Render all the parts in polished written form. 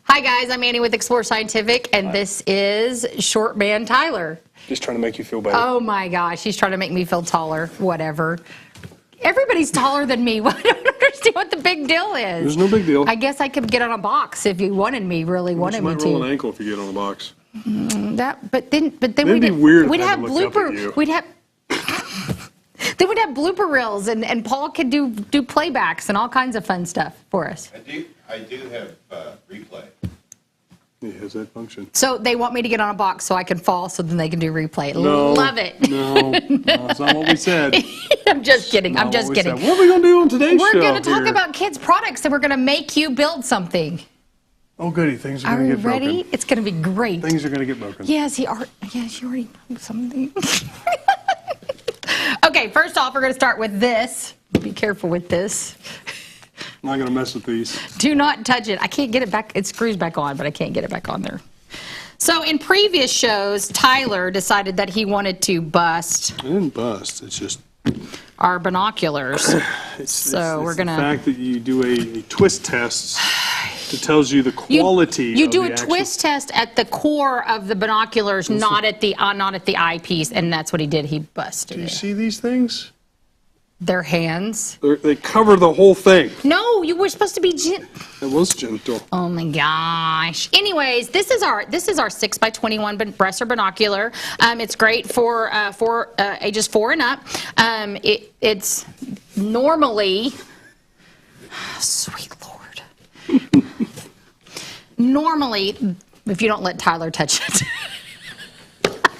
Hi guys, I'm Annie with Explore Scientific, and this is Short Man Tyler. Just trying to make you feel better. Oh my gosh, he's trying to make me feel taller. Whatever. Everybody's taller than me. I don't understand what the big deal is. There's no big deal. I guess I could get on a box if you wanted me, really wanted me to. You might roll an ankle if you get on a box. But then It'd be weird we'd if I have had to look up at you. we'd have then we'd have blooper reels, and Paul could do playbacks and all kinds of fun stuff for us. I do have replay. It has that function. So they want me to get on a box so I can fall, so then they can do replay. No, Love it. No, that's not what we said. I'm just kidding. I'm just kidding. What are we going to do on today's show? We're going to talk here? about kids' products, and we're going to make you build something. Oh, goody. Things are Are going you to get broken. ready? It's going to be great. Things are going to get broken. Yes, you already broke something. Okay, first off, we're going to start with this. Be careful with this. I'm not going to mess with these. Do not touch it. I can't get it back. It screws back on, but I can't get it back on there. So in previous shows, Tyler decided that he wanted to bust. I didn't bust. It's just our binoculars. it's we're gonna. The fact that you do a twist test that tells you the quality. You do a twist test at the core of the binoculars, not at the eyepiece, and that's what he did. He busted. Do you see these things? Their hands. They cover the whole thing. No, you were supposed to be gentle. It was gentle. Oh my gosh. Anyways, this is our 6x21 Bresser binocular. It's great for ages 4 and up. It's normally, sweet Lord. Normally, if you don't let Tyler touch it.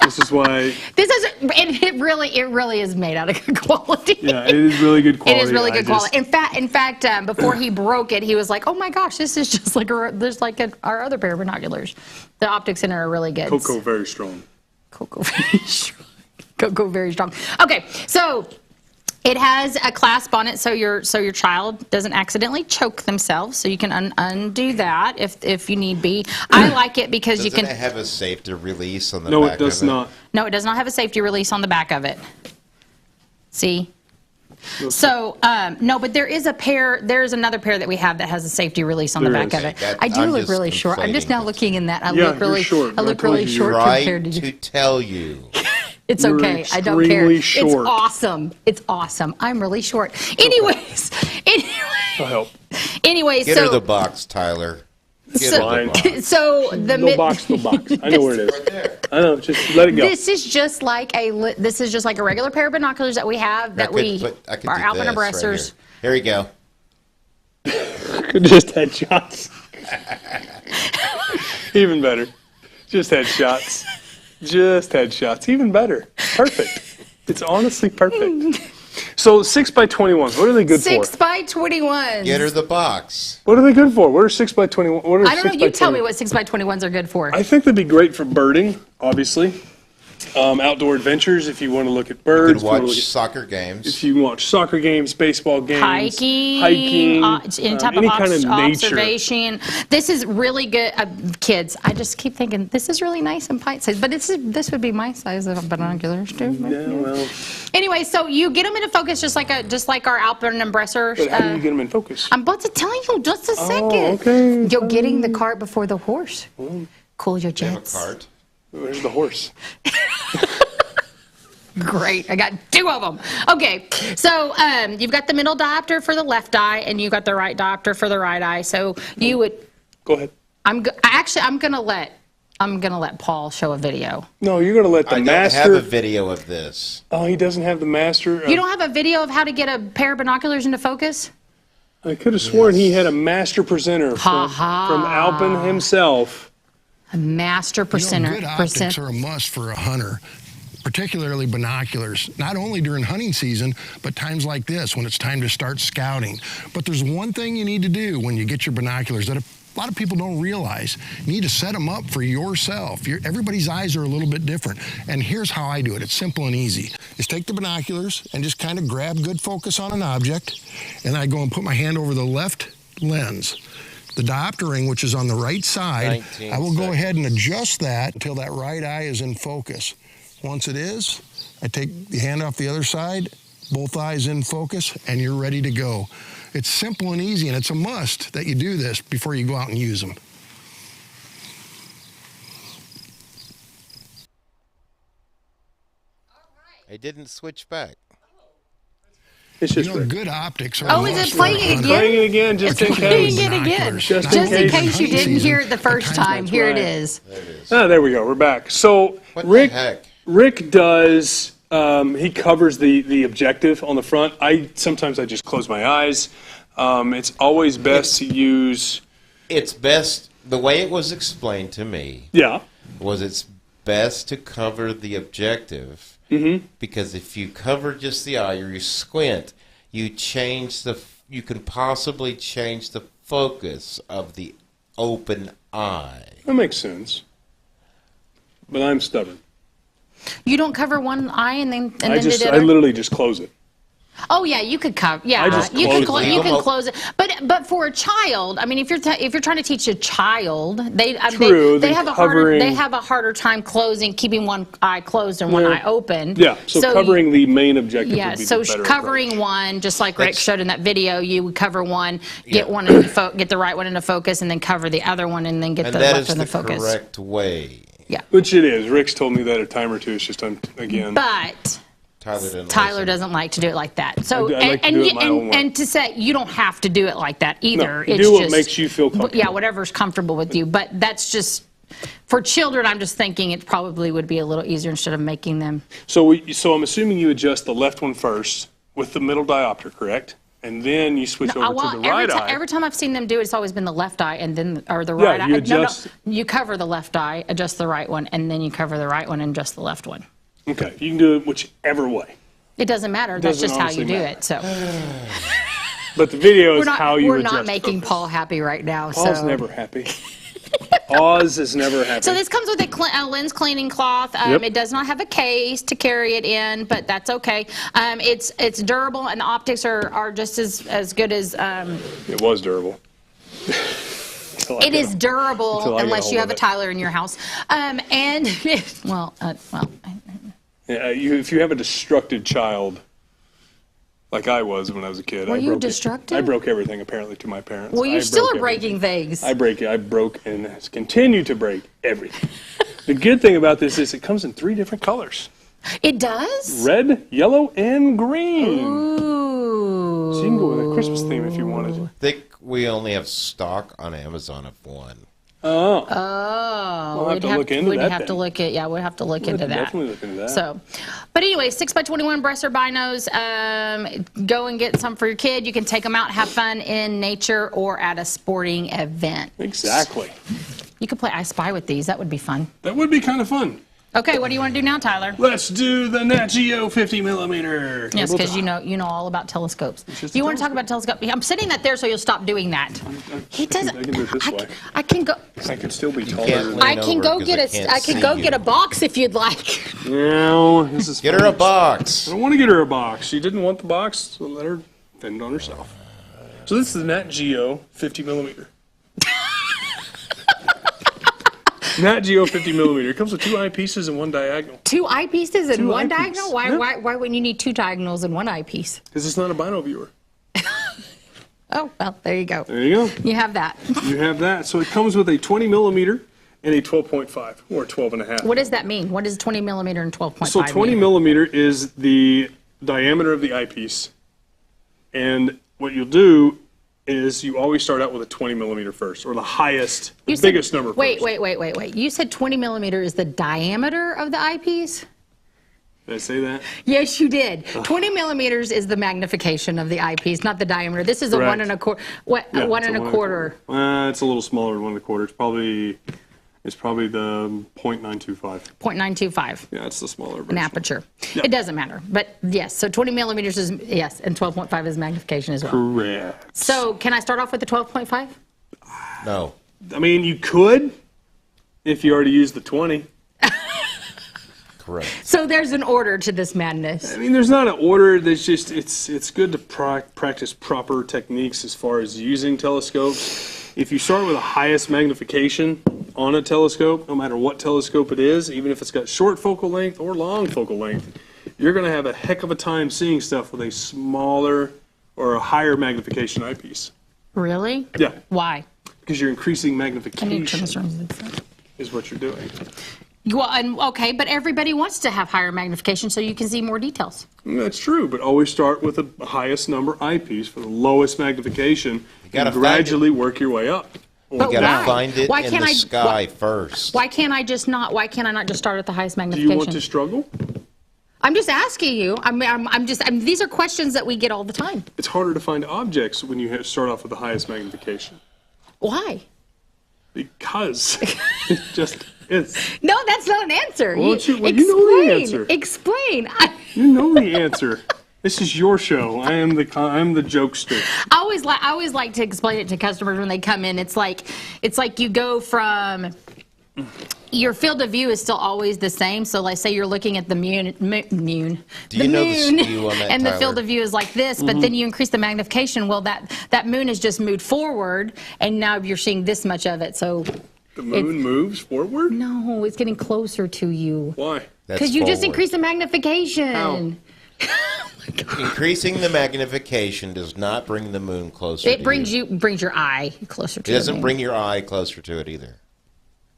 This is why. It really is made out of good quality. Yeah, it is really good quality. It is really good quality. In fact, before he broke it, he was like, "Oh my gosh, this is just like our other pair of binoculars. The optics in it are really good." Cocoa very strong. Cocoa very strong. Cocoa very strong. Okay, so it has a clasp on it, so your child doesn't accidentally choke themselves. So you can undo that if you need be. I like it because you can. Doesn't it have a safety release on the No, back it does of it? not. No, it does not have a safety release on the back of it. See? So, no, but there is another pair that we have that has a safety release on the back of it. I do look really short. I'm just now looking in that. I look really short compared to you. To tell you. It's You're okay. I don't care. short. It's awesome. It's awesome. I'm really short. Anyways. I'll help. Anyways, Get her the box, Tyler. Get her the box. So the No box. I know where it is. Right there. I know. Just let it go. This is just like a regular pair of binoculars that we have I could our do Alpine this right Bressers. here you go. Just headshots. Even better. Just headshots. Just headshots. Even better. Perfect. It's honestly perfect. So 6x21s, what are they good for? 6x21s. Get her the box. What are they good for? What are 6x21? What are I don't know. You 6x21? tell me what 6x21s are good for. I think they'd be great for birding, obviously. Outdoor adventures, if you want to look at birds. You could watch soccer games. If you watch soccer games, baseball games. Hiking, any type of observation. This is really good. Kids, I just keep thinking, this is really nice and bite-sized. But this would be my size of binoculars, too. Yeah, well. Anyway, so you get them into focus just like our Alpine and Bresser. But how do you get them in focus? I'm about to tell you, just a second. Okay. You're getting the cart before the horse. Cool your They have a jets. cart. Where's the horse? Great, I got 2 of them. Okay, so you've got the middle diopter for the left eye, and you've got the right diopter for the right eye. So you would. Go ahead. I'm gonna let Paul show a video. No, you're gonna let the master. I don't have a video of this. Oh, he doesn't have the master. You don't have a video of how to get a pair of binoculars into focus? I could have sworn he had a master presenter from Alpine himself. A master presenter. Good optics are a must for a hunter, particularly binoculars, not only during hunting season, but times like this when it's time to start scouting. But there's one thing you need to do when you get your binoculars that a lot of people don't realize. You need to set them up for yourself. Everybody's eyes are a little bit different. And here's how I do it. It's simple and easy. Just take the binoculars and just kind of grab good focus on an object. And I go and put my hand over the left lens. The diopter ring, which is on the right side, I will go ahead and adjust that until that right eye is in focus. Once it is, I take the hand off the other side, both eyes in focus, and you're ready to go. It's simple and easy, and it's a must that you do this before you go out and use them. I didn't switch back. It's just good optics are Oh, is it playing it again? Playing it again, just in Playing case. it again. Just Just in in case. case you didn't hear it the first time, here it is. There it is. Ah, there we go. We're back. So What Rick, the heck? Rick does. He covers the objective on the front. Sometimes I just close my eyes. It's always best to use. It's best, the way it was explained to me, Yeah. was it's best to cover the objective, because if you cover just the eye or you squint, you can possibly change the focus of the open eye. That makes sense. But I'm stubborn. You don't cover one eye and then I the other? literally just close it. Oh yeah, you could cover. Yeah, I just you can close it. you can close it. But for a child, I mean, if you're trying to teach a child, they True, they then have covering- they have a harder time keeping one eye closed and one eye open. Yeah. So covering the main objective. Yeah, would be so the better covering approach. one, just like Rick That's- showed in that video, you would cover one, get Yeah. one into get the right one into focus, and then cover the other one, and then get And the that left is into the focus. correct way. Yeah, Which it is. Rick's told me that a time or two. It's just again. but Tyler doesn't like to do it like that. So I like to do it my own way. and to say you don't have to do it like that either. No, It's do what just, makes you feel comfortable. Yeah, whatever's comfortable with you. But that's just for children. I'm just thinking it probably would be a little easier instead of making them. So I'm assuming you adjust the left one first with the middle diopter, correct? And then you switch over to the right eye. Every time I've seen them do it, it's always been the left eye and then or the Yeah, right eye. you adjust- You cover the left eye, adjust the right one, and then you cover the right one and adjust the left one. Okay, you can do it whichever way. It doesn't matter. That's Doesn't just how you honestly do matter. it. So But the video is how you we're adjust not making focus. Paul happy right now. Paul's so. never happy. Oz is never happy. So this comes with a lens cleaning cloth. Yep. It does not have a case to carry it in, but that's okay. It's durable, and the optics are just as good as. It was durable. It is durable until I get unless you hold have a of it. Tyler in your house. And well. Yeah, if you have a destructive child, like I was when I was a kid. Were I you broke destructive? I broke everything apparently to my parents. Well, you I still broke are breaking everything. things. I broke and continue to break everything. The good thing about this is it comes in 3 different colors. It does? Red, yellow, and green. Ooh. So you can go with a Christmas theme if you wanted. I think we only have stock on Amazon of one. Oh. Oh, We'll have to look into we'd that have to then. look at we'd have to look We'll into that. definitely look into that. So, but anyway, 6x21 Bresser binos. Go and get some for your kid. You can take them out, have fun in nature or at a sporting event. Exactly. You could play I Spy with these. That would be fun. That would be kind of fun. Okay, what do you want to do now, Tyler? Let's do the Nat Geo 50 millimeter. Yes, because you know all about telescopes. Do just a you want to talk about telescope? I'm sitting that there so you'll stop doing that. He doesn't. I can do it this way. I can go. I could still be taller. can't than- lean I can over go 'cause get I a. can't I can see go you. get a box if you'd like. No, this is Get her a box. I don't want to get her a box. She didn't want the box, so let her fend on herself. So this is the Nat Geo 50 millimeter. Nat Geo 50 millimeter. It comes with 2 eyepieces and 1 diagonal. 2 eyepieces and 2 one eyepiece. diagonal? Why, Yeah. why wouldn't you need 2 diagonals and 1 eyepiece? Because it's not a bino viewer. Oh, well, there you go. There you go. You have that. You have that. So it comes with a 20 millimeter and a 12.5 or 12.5. What does that mean? What is 20 millimeter and 12.5 So 20 mean? millimeter is the diameter of the eyepiece. And what you'll do is you always start out with a 20 millimeter first, or the highest, You said- biggest number first. Wait. You said 20 millimeter is the diameter of the eyepiece? Did I say that? Yes, you did. 20 millimeters is the magnification of the eyepiece, not the diameter. This is a Correct. 1 1/4. What? Yeah, 1 it's a 1/4. It's a little smaller than 1 1/4. It's probably the 0.925. 0.925. Yeah, it's the smaller version. An aperture. Yeah. It doesn't matter. But yes, so 20 millimeters is, yes, and 12.5 is magnification as well. Correct. So can I start off with the 12.5? No. I mean, you could if you already used the 20. Correct. So there's an order to this madness. I mean, there's not an order. There's just it's good to practice proper techniques as far as using telescopes. If you start with the highest magnification on a telescope, no matter what telescope it is, even if it's got short focal length or long focal length, you're going to have a heck of a time seeing stuff with a smaller or a higher magnification eyepiece. Really? Yeah. Why? Because you're increasing I need to turn magnification this around. is what you're doing. Well, okay, but everybody wants to have higher magnification so you can see more details. That's true, but always start with the highest number eyepiece for the lowest magnification gotta and gradually work your way up. But You gotta why? find it Why in can't the I- sky first. Why can't I not just start at the highest Do magnification? you want to struggle? I'm just asking you. These are questions that we get all the time. It's harder to find objects when you start off with the highest magnification. Why? Because it just is. No, that's not an answer. Well, you know the answer. Explain. You know the answer. This is your show. I'm the jokester. I always like to explain it to customers when they come in. It's like you go from your field of view is still always the same. So, like, say you're looking at the moon. Do you know the skew on that, and the Tyler? field of view is like this, but then you increase the magnification. Well, that moon has just moved forward, and now you're seeing this much of it. So The moon moves forward? no, it's getting closer to you. Why? That's Because you just forward. increased the magnification. How? Increasing the magnification does not bring the moon closer. It to brings you. your eye closer to It doesn't the moon. bring your eye closer to it either.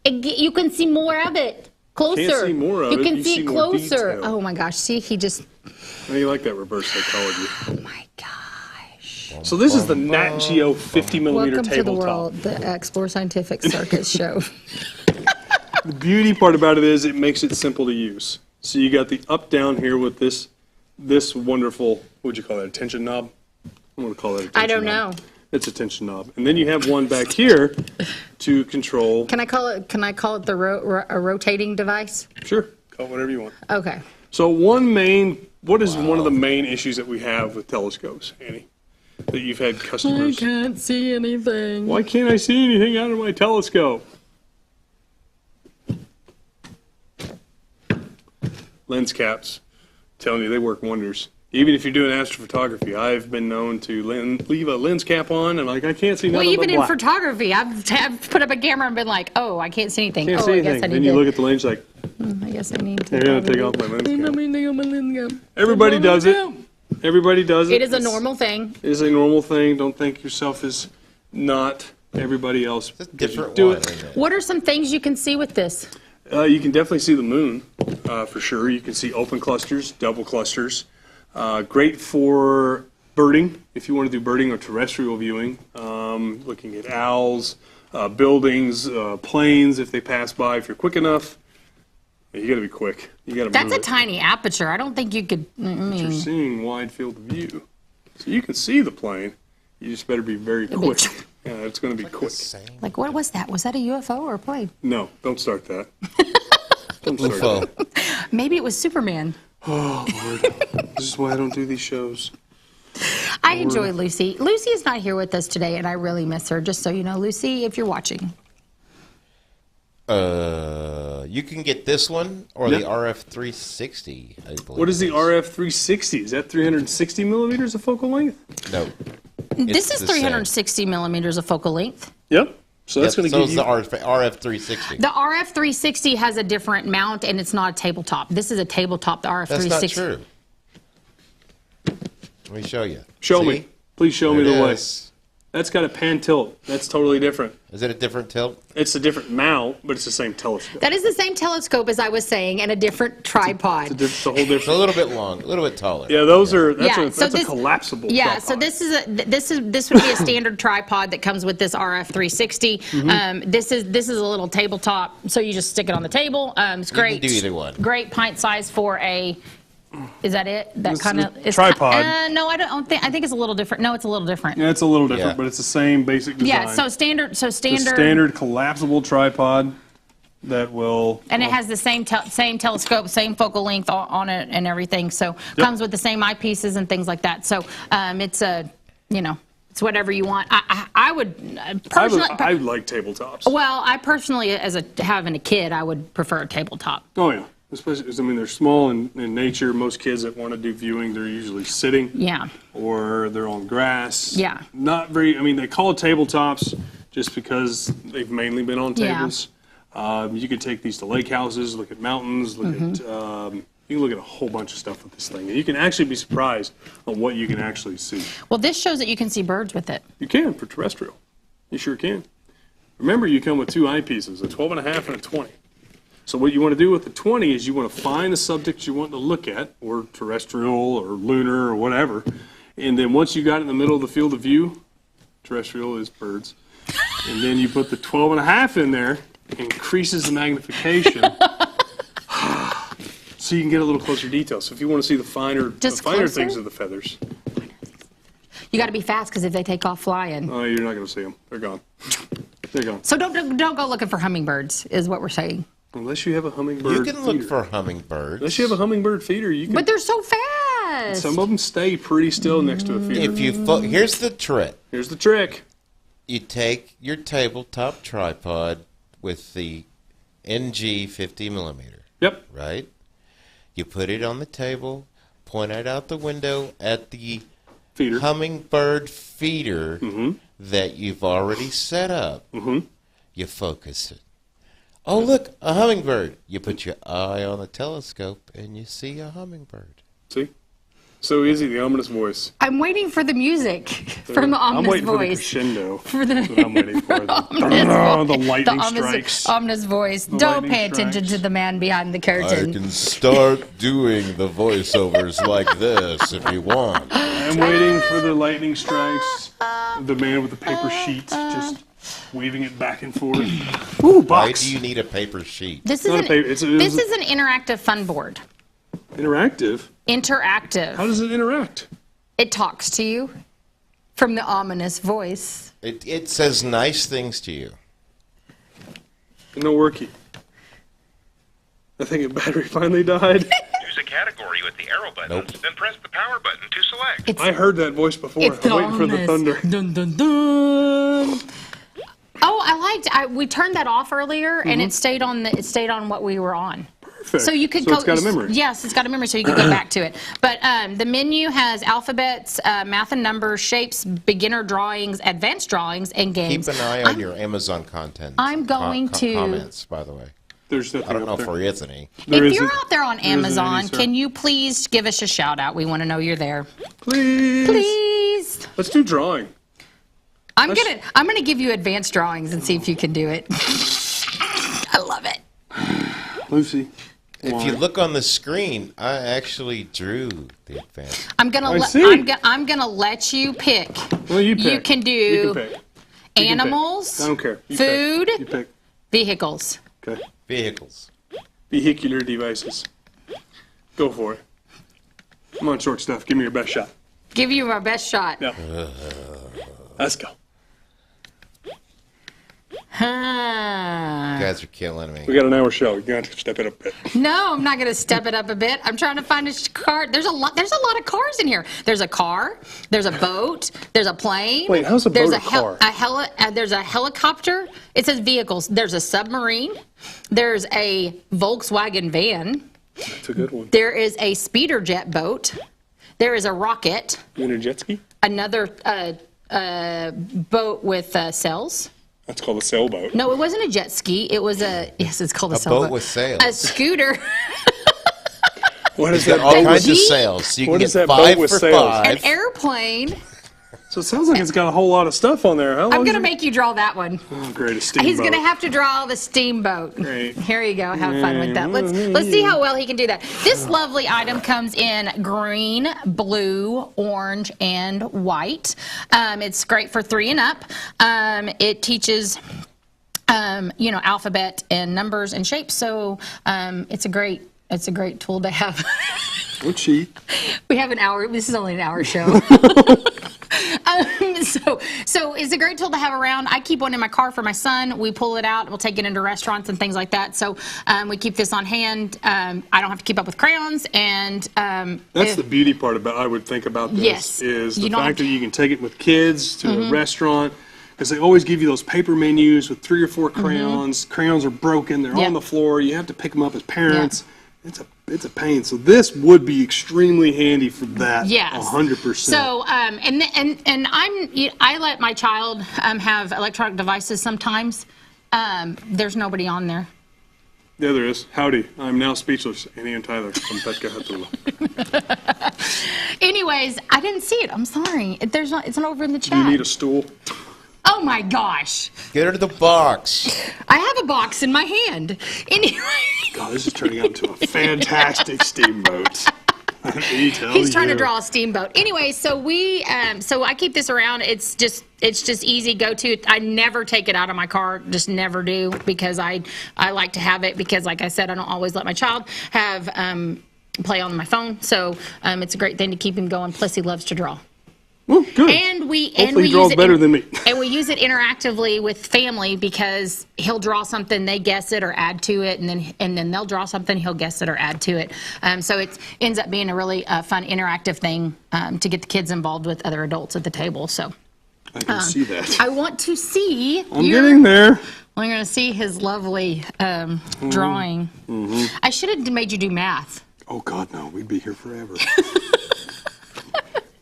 You can see more of it. Closer. Can't see more of you it, can you see see it more closer. detail. Oh my gosh. See, he just. How do you like that reverse psychology? Oh my gosh. So this is the Nat Geo 50 millimeter Welcome to the tabletop. world, the Explore Scientific Circus show. The beauty part about it is it makes it simple to use. So you got the up down here with this wonderful, what'd you call that, a tension knob? I'm going to call that a tension knob. I don't know. It's a tension knob. And then you have one back here to control. Can I call it the a rotating device? Sure, call it whatever you want. Okay. So what is one of the main issues that we have with telescopes, Annie? That you've had customers. can't see anything. Why can't I see anything out of my telescope? Lens caps. I'm telling you, they work wonders. Even if you're doing astrophotography, I've been known to leave a lens cap on and I can't see Well, nothing even but in black. photography, I've put up a camera and been like, oh, I can't see anything. Can't oh, see I guess anything. I need Then you to. look at the lens like, I guess I need to. I gotta take off my lens cap. Take off my lens cap. Everybody does it. Everybody does it. It is a normal thing. It is a normal thing. Don't think yourself as not everybody else. It's a because you different do one, it. isn't it? What are some things you can see with this? You can definitely see the moon, for sure. You can see open clusters, double clusters. Great for birding, if you want to do birding or terrestrial viewing. Looking at owls, buildings, planes, if they pass by, if you're quick enough. You got to be quick. You got to That's move a it. tiny aperture. I don't think you could. You're seeing wide field of view. So you can see the plane. You just better be very quick. Yeah, it's going to be quick. Like, what was that? Was that a UFO or a plane? No, don't start that. Don't start UFO. that. Maybe it was Superman. Oh, Lord. This is why I don't do these shows. I enjoy Lucy. Lucy is not here with us today, and I really miss her. Just so you know, Lucy, if you're watching. You can get this one or Yeah. the RF 360. I believe What is the it RF 360? Is that 360 millimeters of focal length? No. This is the same. 360 millimeters of focal length. Yep. So that's going to so give is you. the RF 360. The RF 360 has a different mount, and it's not a tabletop. This is a tabletop, the RF That's 360. not true. Let me show you. Show See? me. Please show me There the it way. is. That's got a pan tilt. That's totally different. Is it a different tilt? It's a different mount, but it's the same telescope. That is the same telescope as I was saying, and a different tripod. It's a whole It's a different. little bit long, a little bit taller. Yeah, those are. That's, Yeah, a, so that's a this- collapsible. Yeah, tripod. so this would be a standard tripod that comes with this RF 360. Mm-hmm. This is a little tabletop, so you just stick it on the table. It's can great. do either one. Great pint size for a. Is that it? That This kind is of a tripod. No, I don't think. I think it's a little different. No, it's a little different. Yeah, it's a little different, Yeah. but it's the same basic design. Yeah, so standard. It's a standard collapsible tripod that will. And it has the same telescope, same focal length on it and everything. So comes with the same eyepieces and things like that. So it's it's whatever you want. I would personally. I like tabletops. Well, I personally, having a kid, I would prefer a tabletop. Oh yeah, especially I mean they're small in nature. Most kids that want to do viewing, they're usually sitting. Yeah. Or they're on grass. Yeah. Not very. I mean, they call it tabletops just because they've mainly been on Yeah. tables. You could take these to lake houses, look at mountains, look at You can look at a whole bunch of stuff with this thing, and you can actually be surprised on what you can actually see. Well, this shows that you can see birds with it. You can for terrestrial. You sure can. Remember, you come with 2 eyepieces, a 12.5 and a 20. So what you want to do with the 20 is you want to find the subject you want to look at, or terrestrial or lunar or whatever. And then once you got it in the middle of the field of view, terrestrial is birds, and then you put the 12.5 in there, increases the magnification. So you can get a little closer detail. So if you want to see the finer things of the feathers. You got to be fast because if they take off flying. Oh, you're not going to see them. They're gone. They're gone. So don't go looking for hummingbirds, is what we're saying. Unless you have a hummingbird You can look for hummingbirds. Unless you have a hummingbird feeder, you can. But they're so fast. Some of them stay pretty still next to a feeder. If you here's the trick. Here's the trick. You take your tabletop tripod with the NG 50 millimeter. Yep. Right? You put it on the table, point it out the window at the Feeder. hummingbird feeder that you've already set up. You focus it. Oh, look, a hummingbird. You put your eye on the telescope and you see a hummingbird. See? So easy, the ominous voice. I'm waiting for the music from the ominous I'm waiting voice. for the crescendo. For the, That's what I'm waiting for. The lightning strikes. Ominous voice. Don't lightning pay attention strikes. to the man behind the I curtain. can start doing the voiceovers like this if you want. I'm waiting for the lightning strikes. The man with the paper sheet just weaving it back and forth. Ooh, Why box. do you need a paper sheet? This Not is a an, paper- this is an interactive fun board. Interactive? Interactive. How does it interact? It talks to you from the ominous voice. It says nice things to you. No worky. I think the battery finally died. Choose a category with the arrow buttons, Nope. then press the power button to select. I heard that voice before. It's I'm waiting for the thunder. Dun, dun, dun. Oh, we turned that off earlier, and it stayed on what we were on. Perfect. So you could so go. it's got a memory. Yes, it's got a memory, so you can go back to it. But the menu has alphabets, math and numbers, shapes, beginner drawings, advanced drawings, and games. Keep an eye on your Amazon content. I'm going to- comments, by the way. There's nothing I don't know up if there. there is any. There If isn't. you're out there on There isn't Amazon, any, sir. can you please give us a shout out? We want to know you're there. Please. Please. Let's do drawing. I'm gonna give you advanced drawings and see if you can do it. I love it. Lucy. If you look on the screen, I actually drew the advanced. I'm gonna I let see. I'm gonna let you pick. Well, you pick. You can do You can pick. You can animals, pick. I don't care. You food, Pick. You pick. vehicles. Okay. Vehicles. Vehicular devices. Go for it. Come on, short stuff. Give me your best shot. Give you our best shot. Yeah. Let's go. You guys are killing me. We got an hour show. You're going to have to step it up a bit. No, I'm not going to step it up a bit. I'm trying to find a car. There's a lot of cars in here. There's a car. There's a boat. There's a plane. Wait, how's a there's boat a car? There's a helicopter. It says vehicles. There's a submarine. There's a Volkswagen van. That's a good one. There is a speeder jet boat. There is a rocket. You in a jet ski? Another boat with sails. That's called a sailboat. No, it wasn't a jet ski. It was it's called a sailboat. boat with sails. A scooter. What is Got that all boat? kinds of Jeep? sails. So you What can is get that boat 5 with for sails? 5. An airplane. So it sounds like it's got a whole lot of stuff on there. How long I'm going is to it? make you draw that one. Oh, great, a steamboat. He's going to have to draw the steamboat. Great. Here you go. Have fun with that. Let's see how well he can do that. This lovely item comes in green, blue, orange, and white. It's great for 3 and up. It teaches alphabet and numbers and shapes. So it's a great tool to have. Luci. We have an hour. This is only an hour show. So it's a great tool to have around. I keep one in my car for my son. We pull it out. We'll take it into restaurants and things like that. So we keep this on hand. I don't have to keep up with crayons. And That's the beauty part about I would think about this Yes. is the You don't have fact to- that you can take it with kids to a restaurant because they always give you those paper menus with 3 or 4 crayons. Crayons are broken. They're Yep. on the floor. You have to pick them up as parents. It's a pain. So this would be extremely handy for that. Yes. 100%. So, I let my child have electronic devices sometimes. There's nobody on there. Yeah, there is. Howdy. I'm now speechless. Annie and Tyler from Petka Hatula. Anyways, I didn't see it. I'm sorry. It's not over in the chat. Do you need a stool? Oh my gosh. Get her to the box. I have a box in my hand. Anyway. God, this is turning out into a fantastic steamboat. He's trying to draw a steamboat. Anyway, so so I keep this around. It's just easy go to. I never take it out of my car, just never do, because I like to have it, because like I said, I don't always let my child have play on my phone. So it's a great thing to keep him going. Plus, he loves to draw. Well, good. And we draws use it better than me. And we use it interactively with family, because he'll draw something, they guess it or add to it, and then they'll draw something, he'll guess it or add to it. So it ends up being a really fun interactive thing to get the kids involved with other adults at the table. So I can see that. I want to see. I'm getting there. We're going to see his lovely drawing. Mm-hmm. I should have made you do math. Oh God, no! We'd be here forever.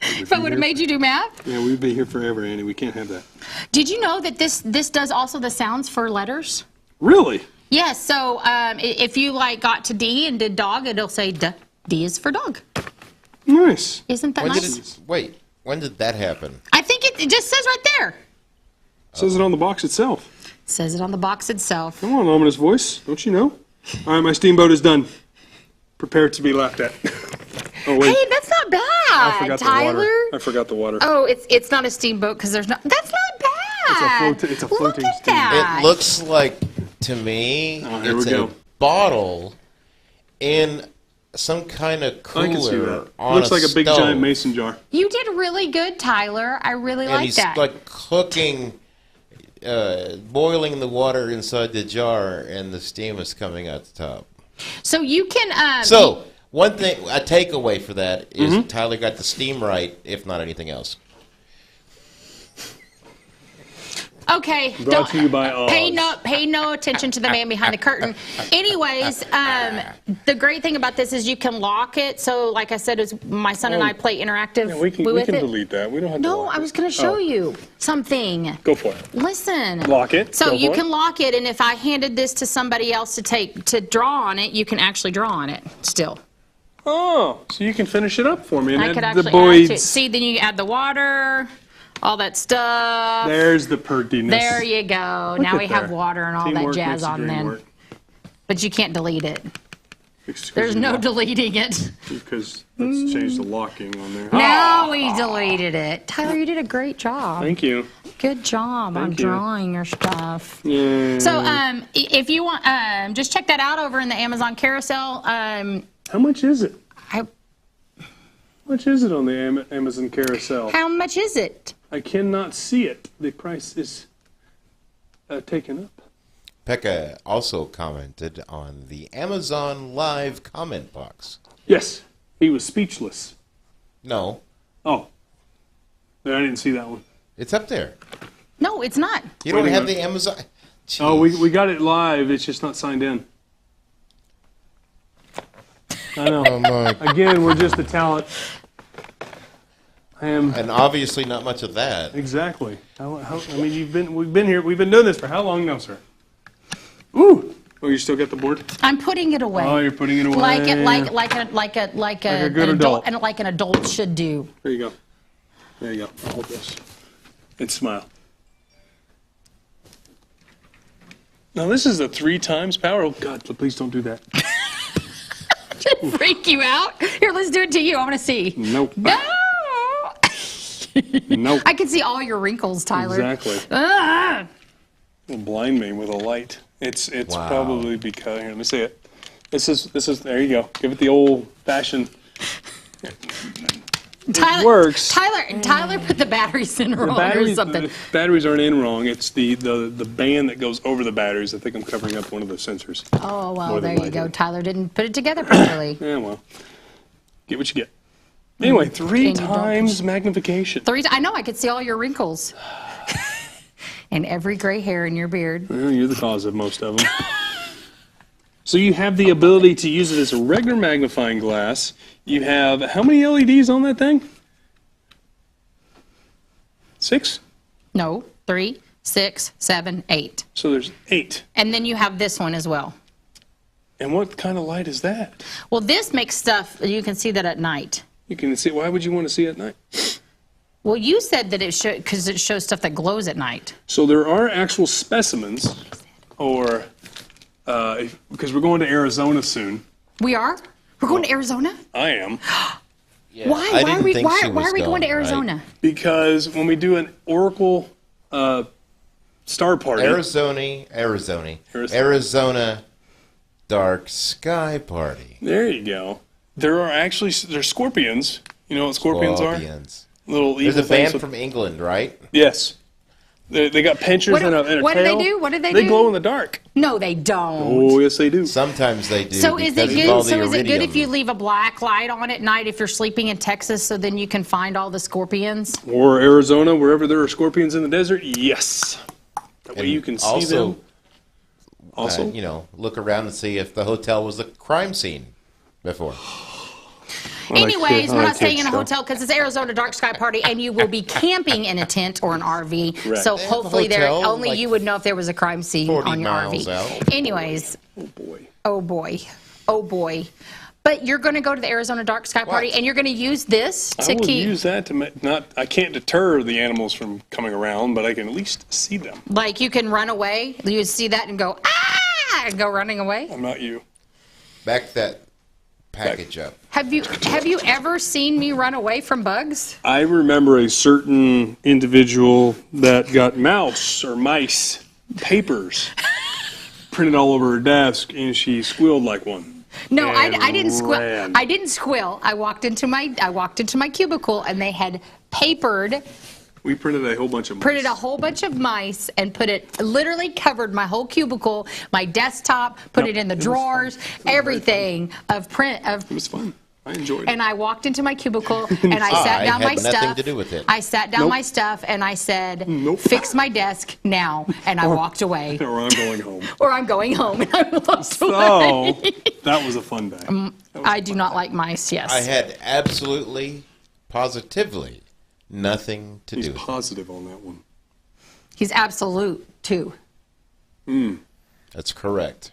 If I would have made you do math? Yeah, we'd be here forever, Annie. We can't have that. Did you know that this does also the sounds for letters? Really? Yes. So if you got to D and did dog, it'll say D. D is for dog. Nice. Isn't that nice? When did that happen? I think it just says right there. It says it on the box itself. It says it on the box itself. Come on, ominous voice. Don't you know? All right, my steamboat is done. Prepare to be laughed at. Oh, wait. Hey, that's not bad, Tyler. I forgot the water. Oh, it's not a steamboat because there's not. That's not bad. It's a floating Look at steamboat. that. It looks like, to me, here it's we go. a bottle in some kind of cooler. I can see that. On Looks like a big stove. giant mason jar. You did really good, Tyler. I really And like he's that. like cooking, boiling the water inside the jar, and the steam is coming out the top. So you can. One thing, a takeaway for that is Tyler got the steam right, if not anything else. Okay. Brought to you by Oz. Pay no attention to the man behind the curtain. Anyways, the great thing about this is you can lock it. So, like I said, my son and I play interactive. Yeah, we can delete that. We don't have to. No, lock I was going to show you something. Go for it. Listen. Lock it. So Go you for can it. lock it, and if I handed this to somebody else to draw on it, you can actually draw on it still. Oh, so you can finish it up for me. And I add could the actually add boys. to it. See, then you add the water, all that stuff. There's the perdiness. There you go. Now we have water and all Teamwork that jazz makes the on dream then. work. But you can't delete it. Excuse There's me, no lock- deleting it. Because let's change the locking on there. Now we deleted it. Tyler, you did a great job. Thank you. Good job on Thank you. drawing your stuff. Yeah. So, if you want, just check that out over in the Amazon carousel. How much is it? How much is it on the Amazon carousel? How much is it? I cannot see it. The price is taken up. Pekka also commented on the Amazon Live comment box. Yes, he was speechless. No, Oh, I didn't see that one. it's up there. No, it's not. You don't Wait a have minute. the Amazon. Oh, Jeez. we got it live. It's just not signed in. I know. Oh, my. Again, we're just the talent. I am And obviously not much of that. exactly. I mean, we've been here. We've been doing this for how long now, sir? Ooh. Oh, you still got the board? I'm putting it away. Oh, you're putting it away. Like a a good adult. and like an adult should do. There you go. There you go. Hold this. And smile. Now this is a 3 times power. Oh God, please don't do that. Freak you out? Here, let's do it to you. I want to see. Nope. No. Nope. I can see all your wrinkles, Tyler. Exactly. Ah! It'll blind me with a light. It's Wow. probably because here. Let me see it. This is. There you go. Give it the old fashioned. Tyler, works. Tyler put the batteries in wrong or something. The batteries aren't in wrong. It's the band that goes over the batteries. I think I'm covering up one of the sensors. Oh, well, More than there you likely. go. Tyler didn't put it together properly. Yeah, well, get what you get. Anyway, 3 And you don't times magnification. I know, I could see all your wrinkles. And every gray hair in your beard. Well, you're the cause of most of them. So you have the ability to use it as a regular magnifying glass. You have how many LEDs on that thing? 6? No, 3, 6, 7, 8. So there's 8. And then you have this one as well. And what kind of light is that? Well, this makes stuff, you can see that at night. You can see. Why would you want to see at night? Well, you said that it should, because it shows stuff that glows at night. So there are actual specimens, or because we're going to Arizona soon. We are? We're going to Arizona? I am. Yeah, Why? I Why didn't are we, think why, she why was are we going to right? Arizona? Because when we do an Oracle star party, Arizona Dark Sky Party. there you go. There's scorpions. You know what scorpions are? Little There's evil a things. band from England, right? Yes. They got pinchers What and a do they tail. do? What do they They do? glow in the dark. No, they don't. Oh, yes, they do. Sometimes they do. So is it because of good? all So the is it good if iridium. you leave a black light on at night if you're sleeping in Texas, so then you can find all the scorpions? Or Arizona, wherever there are scorpions in the desert. Yes. That way And you can see also, them. Also, you know, look around and see if the hotel was a crime scene before. Anyways, we're I not staying can't in a show. hotel because it's Arizona Dark Sky Party, and you will be camping in a tent or an RV. Correct. So They have a hopefully, hotel, only like, you would know if there was a crime scene 40 on your miles RV. out. Anyways, Oh boy. oh boy, oh boy. But you're going to go to the Arizona Dark Sky Party, What? and you're going to use this I to will keep. use that to not. I can't deter the animals from coming around, but I can at least see them. Like you can run away. You see that and go ah, and go running away. I'm not you. Back that package up. Have you ever seen me run away from bugs? I remember a certain individual that got mouse or mice papers printed all over her desk, and she squealed like one. No, And I didn't squeal. ran. I didn't squeal. I walked into my cubicle, and they had We printed a whole bunch of mice. printed a whole bunch of mice and literally covered my whole cubicle, my desktop, put it in the it was drawers, fun. It was very everything of print of. It was fun. I enjoyed it. And I walked into my cubicle and I sat I down had my nothing stuff. to do with it. I sat down Nope. my stuff and I said, Nope. "Fix my desk now," and I walked away. Or I'm going home. Or I'm going home, and I walked away. Oh, that was a fun day. I do not like mice. Yes. I had absolutely, positively nothing to He's do with it. positive on that one. He's absolute too. That's correct.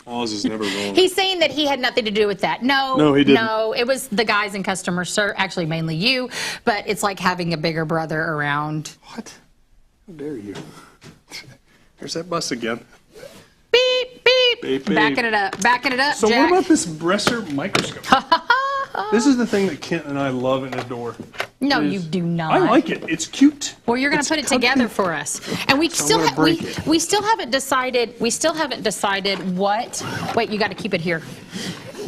Oz is never wrong. He's saying that he had nothing to do with that. No, he didn't. No, it was the guys in customer service, actually mainly you, but it's like having a bigger brother around. What? How dare you? There's that bus again. Beep, beep. Beep, beep. Backing it up, So Jack. what about this Bresser microscope? This is the thing that Kent and I love and adore. No, Is- you do not. I like it. It's cute. Well, you're going to It's put it comfy. together for us, and we So I'm still gonna break it. we still haven't decided. We still haven't decided what. Wait, you got to keep it here.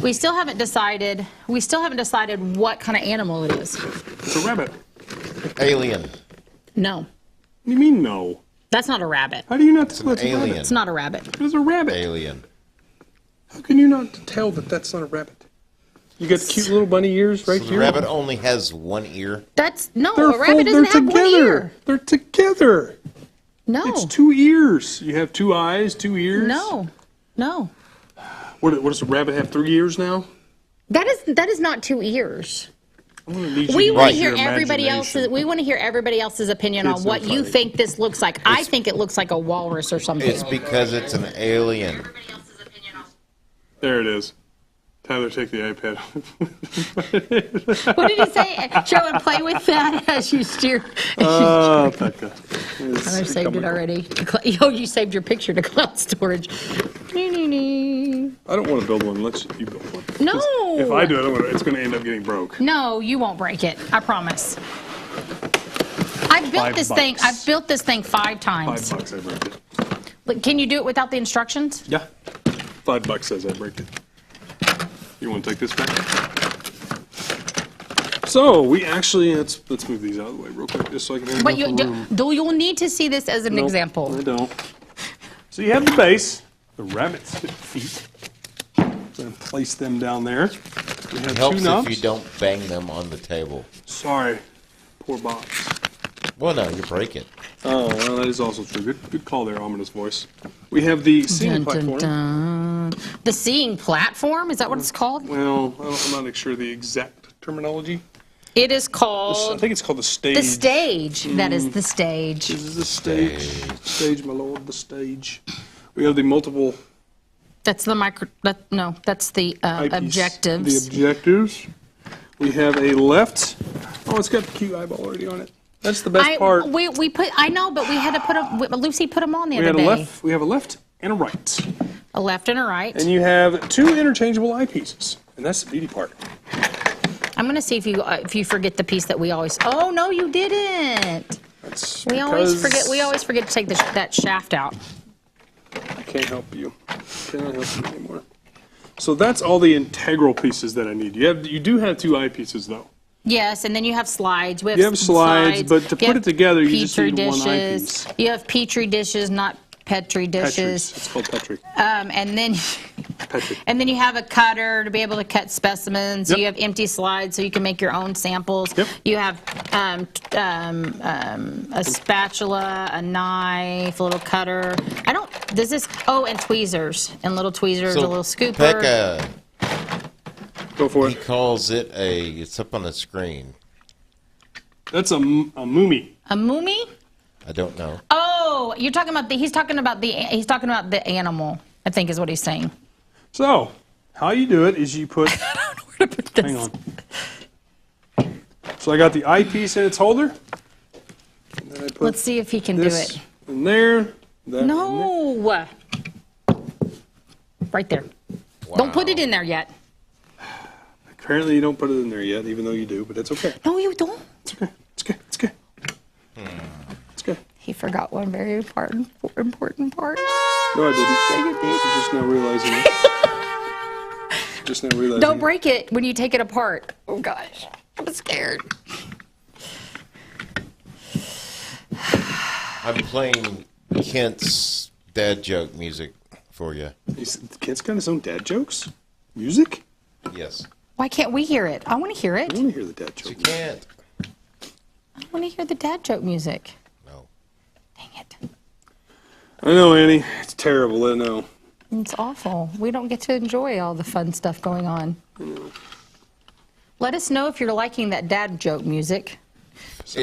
We still haven't decided. We still haven't decided what kind of animal it is. It's a rabbit. Alien. No, What do you mean no? that's not a rabbit. How do you not It's tell an it's a alien. rabbit? It's not a rabbit. It's a rabbit. Alien. How can you not tell that that's not a rabbit? You got the cute little bunny ears right So the here. rabbit only has one ear. That's no. They're A rabbit doesn't they're have together. one ear. They're together. No. It's 2 ears. You have 2 eyes, 2 ears. No. No. What does a rabbit have? 3 ears now? That is not 2 ears. I'm gonna need you We to want to use hear your everybody imagination. else's. We want to hear everybody else's opinion It's on what so you funny. think this looks like. I think it looks like a walrus or something. It's because it's an alien. There it is. Tyler, take the iPad. What did he say? Show and play with that as you steer. Oh, Becca. I saved it already. Oh, you saved your picture to cloud storage. I don't want to build one unless you build one. No. If I do it, it's going to end up getting broke. No, you won't break it. I promise. I've built $5 this thing. I've built this thing 5 times. $5 I break it. But can you do it without the instructions? Yeah. $5 says I break it. You want to take this back? So we actually let's move these out of the way real quick, just so I can. have But you enough room. you'll need to see this as an Nope, example. I don't. So you have the base, the rabbit's feet. So place them down there. We have It helps 2 knobs. if you don't bang them on the table. Sorry, poor box. Well, no, you break it. Oh, well, that is also true. Good call there, ominous voice. We have the seating platform. Dun. The seeing platform? Is that what it's called? Well, I'm not sure the exact terminology. It is I called think it's called the stage. the stage. That is the stage. This is the stage. Stage, my lord, the stage. We have the multiple That's the no, that's the objectives. The objectives. We have a left. Oh, it's got the cute eyeball already on it. That's the best part. We put. I know, but we had to put them. Lucy put them on the other day. We have a left and a right. A left and a right. And you have 2 interchangeable eyepieces, and that's the beauty part. I'm going to see if you forget the piece that we always. Oh no, you didn't. We always forget to take that shaft out. I can't help you. Cannot help you anymore. So that's all the integral pieces that I need. You do have 2 eyepieces though. Yes, and then you have slides. You have slides, but to put it together, you just need 1 eyepiece. You have Petri dishes, not Petri dishes. It's called Petri. And then you have a cutter to be able to cut specimens. Yep. You have empty slides so you can make your own samples. Yep. You have a spatula, a knife, a little cutter. And tweezers and little tweezers, a little scooper. Pekka, Go for he it. calls it it's up on the screen. That's a moomy. A moomy? I don't know. Oh, he's talking about the animal, I think is what he's saying. So, how you do it is you put. I don't know where to put this. Hang on. So I got the eyepiece in its holder. And then I put Let's see if he can do this it. in there. That No. Right there. Wow. Don't put it in there yet. Apparently you don't put it in there yet, even though you do, but it's okay. No, you don't. It's okay. It's okay. It's okay. It's okay. He forgot one very important part. No, I didn't. I'm just now realizing it. Just now realizing Don't break it when you take it apart. Oh gosh, I'm scared. I'm playing Kent's dad joke music for you. Kent's got his own dad jokes? Music? Yes. Why can't we hear it? I want to hear it. I want to hear the dad joke. You can't. I want to hear the dad joke music. No. Dang it. I know, Annie. It's terrible, I know. It's awful. We don't get to enjoy all the fun stuff going on. Let us know if you're liking that dad joke music.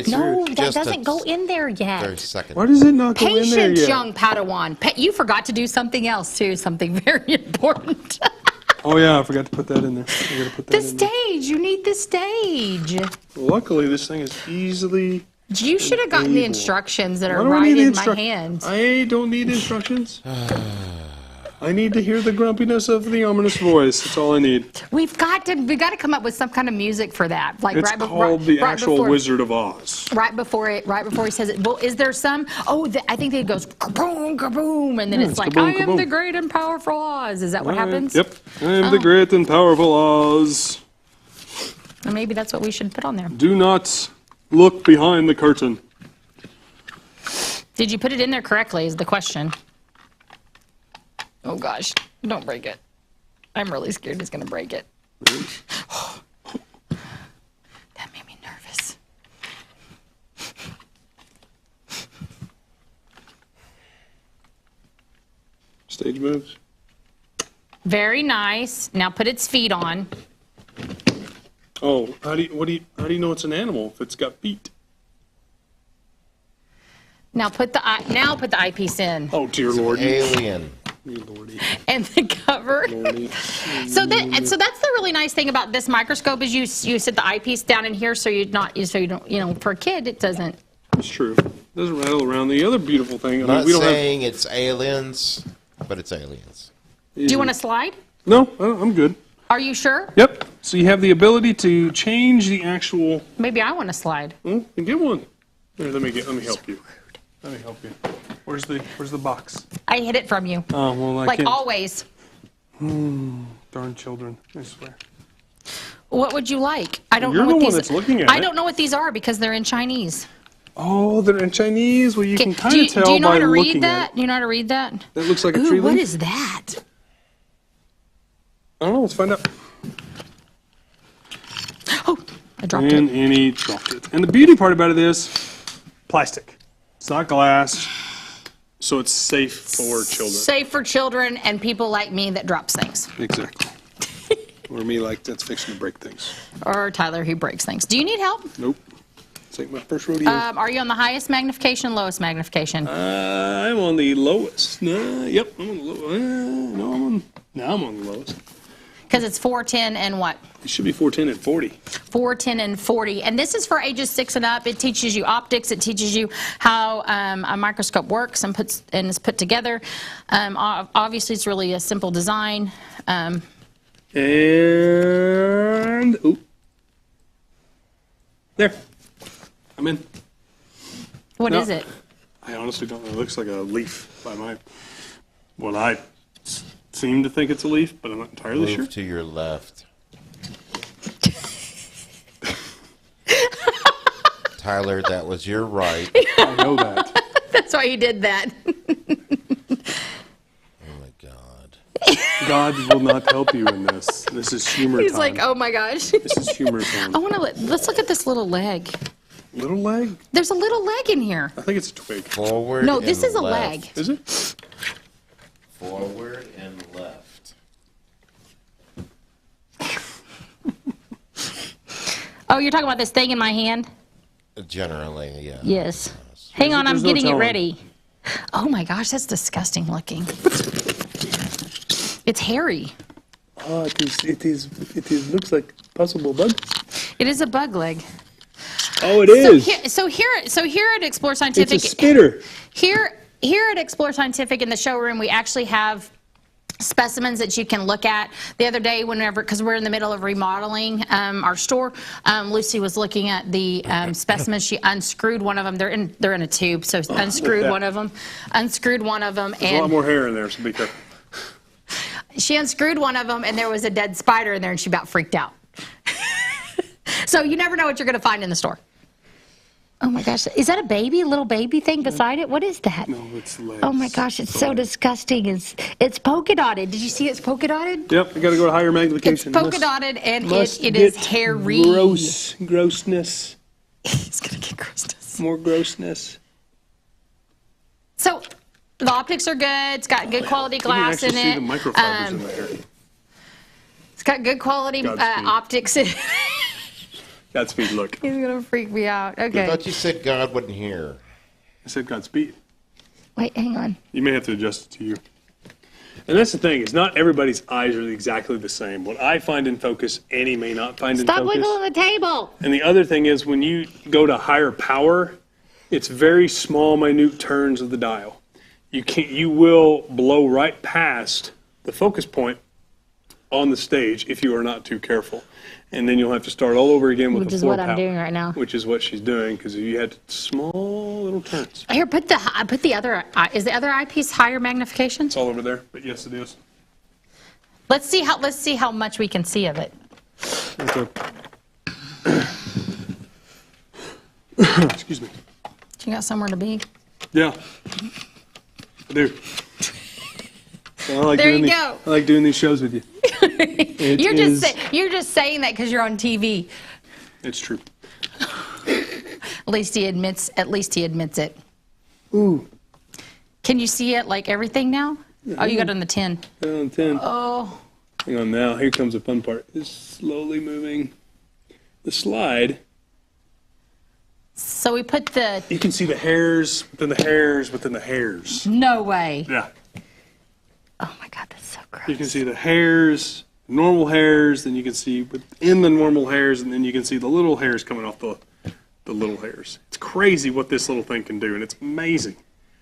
No, that doesn't go in there yet. 30 seconds. Why does it not go in there Patience, yet? young Padawan. You forgot to do something else, too. Something very important. Oh, yeah, I forgot to put that in there. I gotta put that The in there. stage. You need the stage. Luckily, this thing is easily... You should have gotten the Able. instructions that Why are do I right need in my instruc- hand. I don't need instructions. I need to hear the grumpiness of the ominous voice. That's all I need. We've got to come up with some kind of music for that. Like It's called the actual before, Wizard of Oz. Right before he says it. Well, is there some? Oh, I think it goes kaboom, kaboom, and then it's like, kaboom, I am kaboom. the great and powerful Oz. Is that what happens? Yep. I am the great and powerful Oz. Or maybe that's what we should put on there. Do not look behind the curtain. Did you put it in there correctly? Is the question. Oh gosh, don't break it. I'm really scared he's gonna break it. That made me nervous. Stage moves. Very nice. Now put its feet on. Oh, how do you know it's an animal if it's got feet? Now put the eyepiece in. Oh dear Lord. Alien. Dear Lordy. And the cover. Lordy. So that's the really nice thing about this microscope is you sit the eyepiece down in here so you don't for a kid it doesn't. It's true. It doesn't rattle around. The other beautiful thing. I'm not saying it's aliens, but it's aliens. Do you want to slide? No, I'm good. Are you sure? Yep. So you have the ability to change the actual. Maybe I want to slide. Oh, you get one. Here, let me help you. Let me help you. Where's the box? I hid it from you. Oh well, I Like can't. always. Darn children! I swear. What would you like? I don't You're know the what one these. that's looking at I it. don't know what these are because they're in Chinese. Oh, they're in Chinese. Well, you can kind of tell do you know by how to read looking that? at Do you know how to read that? it. That looks like a Ooh, tree what leaf. is that? I don't know. Let's find out. Oh, I dropped And it. Annie dropped it. And the beauty part about it is plastic. It's not glass, so it's safe for children. Safe for children and people like me that drops things. Exactly. Or me, like that's fixing to break things. Or Tyler who breaks things. Do you need help? Nope. It's like my first rodeo. Are you on the highest magnification, lowest magnification? I'm on the lowest. Yep, I'm on the lowest. I'm on the lowest. Because it's 410 and what? It should be 410 and 40. 410 and 40. And this is for ages 6 and up. It teaches you optics. It teaches you how a microscope works and is put together. Obviously, it's really a simple design. And there. I'm in. What is it? I honestly don't know. It looks like a leaf by what I seem to think it's a leaf, but I'm not entirely sure. Move to your left. Tyler, that was your right. I know that. That's why you did that. Oh my God. God will not help you in this. This is humor He's time. like, oh my gosh. This is humor time. Let's look at this little leg. Little leg? There's a little leg in here. I think it's a twig. Forward. No, this and is a left. leg. Is it? Forward and left. Oh, you're talking about this thing in my hand? Generally, yeah. Yes. Hang on, I'm There's no getting it telling. ready. Oh my gosh, that's disgusting looking. It's hairy. Oh, it is. Looks like possible bug. It is a bug leg. Oh, it is. So here at Explore It's Scientific, a spitter. Here at Explore Scientific in the showroom, we actually have specimens that you can look at. The other day, because we're in the middle of remodeling our store, Lucy was looking at the specimens. She unscrewed one of them. They're in a tube, so unscrewed one of them. Unscrewed one of them, There's a lot and more hair in there, so be careful. she unscrewed one of them, and there was a dead spider in there, and she about freaked out. So you never know what you're going to find in the store. Oh my gosh, is that a little baby thing beside it? What is that? No, it's legs. Oh my gosh, it's so disgusting. It's polka dotted. Did you see it's polka dotted? Yep, you got to go to higher magnification. It's polka dotted and Must it is get hairy. Grossness. He's gonna get grossness. More grossness. So the optics are good. It's got good quality glass in You can actually it. see the microfibers in there. It's got good quality Godspeed. optics in it. Godspeed, look. He's gonna freak me out. I Okay. thought you said God wouldn't hear. I said Godspeed. Wait, hang on. You may have to adjust it to you. And that's the thing, is not everybody's eyes are exactly the same. What I find in focus, Annie may not find Stop in focus. wiggling the table. And the other thing is when you go to higher power, it's very small, minute turns of the dial. You will blow right past the focus point on the stage if you are not too careful. And then you'll have to start all over again with Which the is floor what I'm power, doing right now. Which is what she's doing, because you had small little turns. Here, put the other eye. Is the other eyepiece higher magnification? It's all over there, but yes, it is. Let's see how much we can see of it. Okay. Excuse me. You got somewhere to be? Yeah, I do. I like There doing you go. I like doing these shows with you. You're just saying that because you're on TV. It's true. At least he admits it. Ooh. Can you see it like everything now? Oh, you got it on the 10. On 10. Oh. Hang on now. Here comes the fun part. It's slowly moving. The slide. So we put the. You can see the hairs within the hairs within the hairs. No way. Yeah. Oh my God, that's so gross. You can see the hairs, normal hairs, then you can see within the normal hairs, and then you can see the little hairs coming off the little hairs. It's crazy what this little thing can do, and it's amazing.